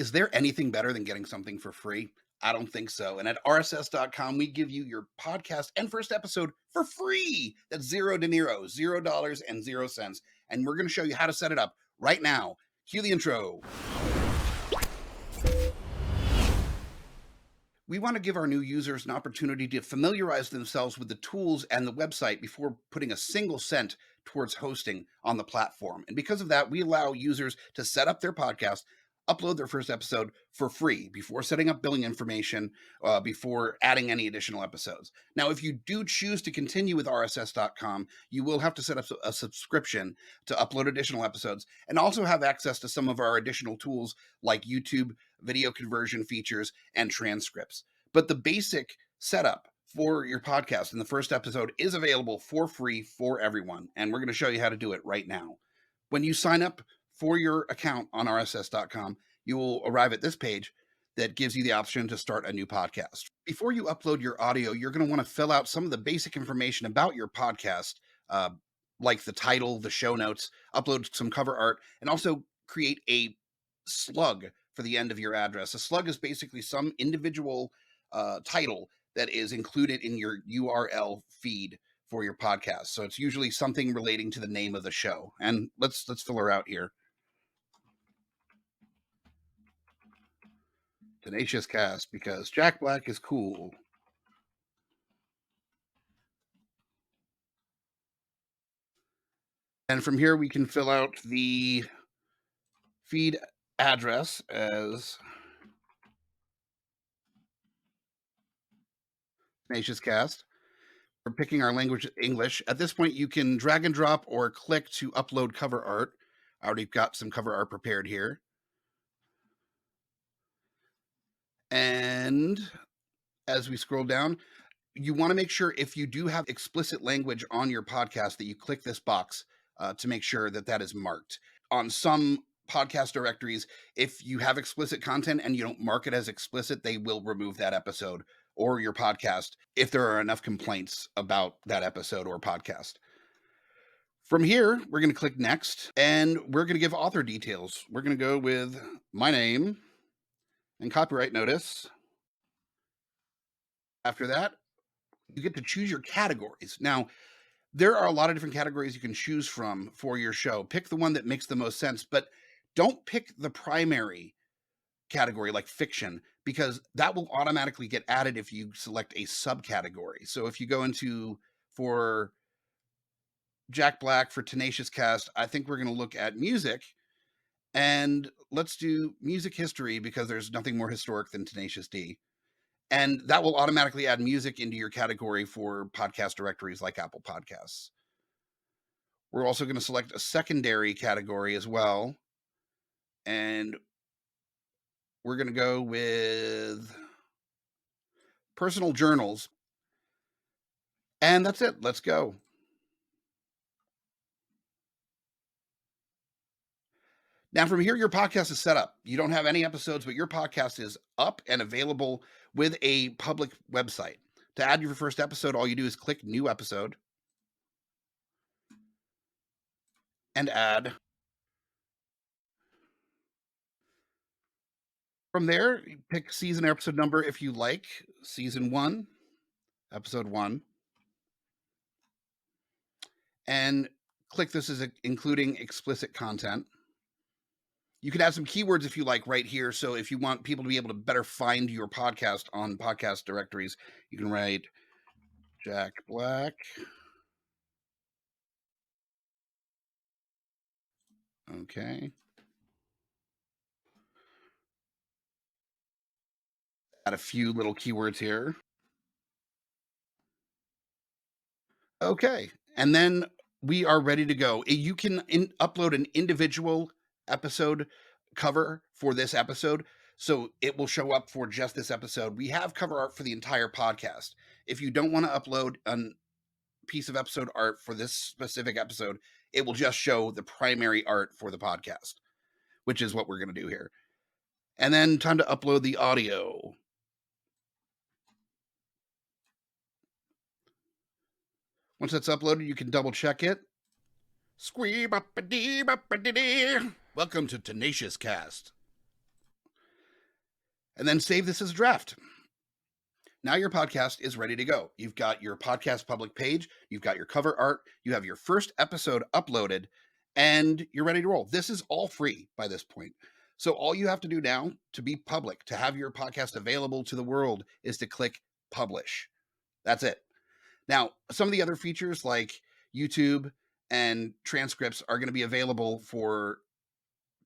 Is there anything better than getting something for free? I don't think so. And at RSS.com, we give you your podcast and first episode for free. That's zero de Niro, $0 and 0 cents. And we're going to show you how to set it up right now. Cue the intro. We want to give our new users an opportunity to familiarize themselves with the tools and the website before putting a single cent towards hosting on the platform. And because of that, we allow users to set up their podcast, upload their first episode for free before setting up billing information, before adding any additional episodes. Now, if you do choose to continue with RSS.com, you will have to set up a subscription to upload additional episodes and also have access to some of our additional tools like YouTube video conversion features and transcripts. But the basic setup for your podcast in the first episode is available for free for everyone. And we're going to show you how to do it right now. When you sign up for your account on RSS.com, you will arrive at this page that gives you the option to start a new podcast. Before you upload your audio, you're going to want to fill out some of the basic information about your podcast, like the title, the show notes, upload some cover art, and also create a slug for the end of your address. A slug is basically some individual title that is included in your URL feed for your podcast. So it's usually something relating to the name of the show. And let's fill her out here. Tenacious Cast, because Jack Black is cool. And from here we can fill out the feed address as Tenacious Cast. We're picking our language English. At this point, you can drag and drop or click to upload cover art. I already got some cover art prepared here. And as we scroll down, you want to make sure if you do have explicit language on your podcast that you click this box to make sure that that is marked. On some podcast directories, if you have explicit content and you don't mark it as explicit, they will remove that episode or your podcast if there are enough complaints about that episode or podcast. From here, we're going to click next and we're going to give author details. We're going to go with my name and copyright notice. After that, you get to choose your categories. Now, there are a lot of different categories you can choose from for your show. Pick the one that makes the most sense, but don't pick the primary category like fiction, because that will automatically get added if you select a subcategory. So if you go into for Jack Black for Tenacious Cast, I think we're going to look at music, and let's do music history because there's nothing more historic than Tenacious D. And that will automatically add music into your category for podcast directories like Apple Podcasts. We're also going to select a secondary category as well. And we're going to go with personal journals. And that's it. Let's go. Now, from here, your podcast is set up. You don't have any episodes, but your podcast is up and available with a public website. To add your first episode, all you do is click New Episode and add. From there, you pick season episode number if you like. Season 1, Episode 1. And click this as including explicit content. You can add some keywords if you like right here. So if you want people to be able to better find your podcast on podcast directories, you can write Jack Black. Okay. Add a few little keywords here. Okay. And then we are ready to go. You can upload an individual episode cover for this episode. So it will show up for just this episode. We have cover art for the entire podcast. If you don't want to upload a piece of episode art for this specific episode, it will just show the primary art for the podcast, which is what we're going to do here. And then time to upload the audio. Once that's uploaded, you can double check it. Welcome to Tenacious Cast. and then save this as a draft. Now your podcast is ready to go. You've got your podcast public page, you've got your cover art, you have your first episode uploaded, and you're ready to roll. This is all free by this point. So all you have to do now to be public, to have your podcast available to the world, is to click publish. That's it. Now, some of the other features like YouTube and transcripts are going to be available for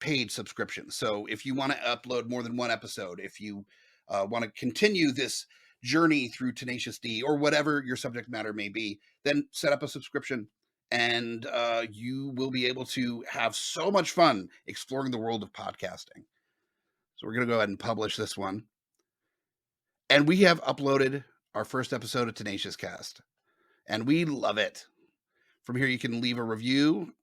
paid subscriptions. So if you want to upload more than one episode, if you want to continue this journey through Tenacious D or whatever your subject matter may be, then set up a subscription and you will be able to have so much fun exploring the world of podcasting. So we're going to go ahead and publish this one. And we have uploaded our first episode of Tenacious Cast, and we love it. From here, you can leave a review.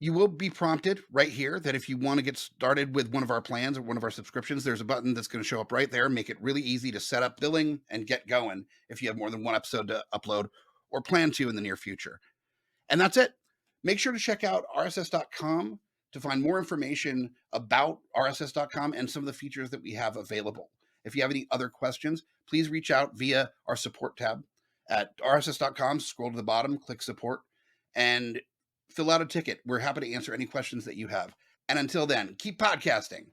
You will be prompted right here that if you want to get started with one of our plans or one of our subscriptions, there's a button that's going to show up right there. Make it really easy to set up billing and get going if you have more than one episode to upload or plan to in the near future. And that's it. Make sure to check out rss.com to find more information about rss.com and some of the features that we have available. If you have any other questions, please reach out via our support tab at rss.com. Scroll to the bottom, click support, and fill out a ticket. We're happy to answer any questions that you have. And until then, keep podcasting.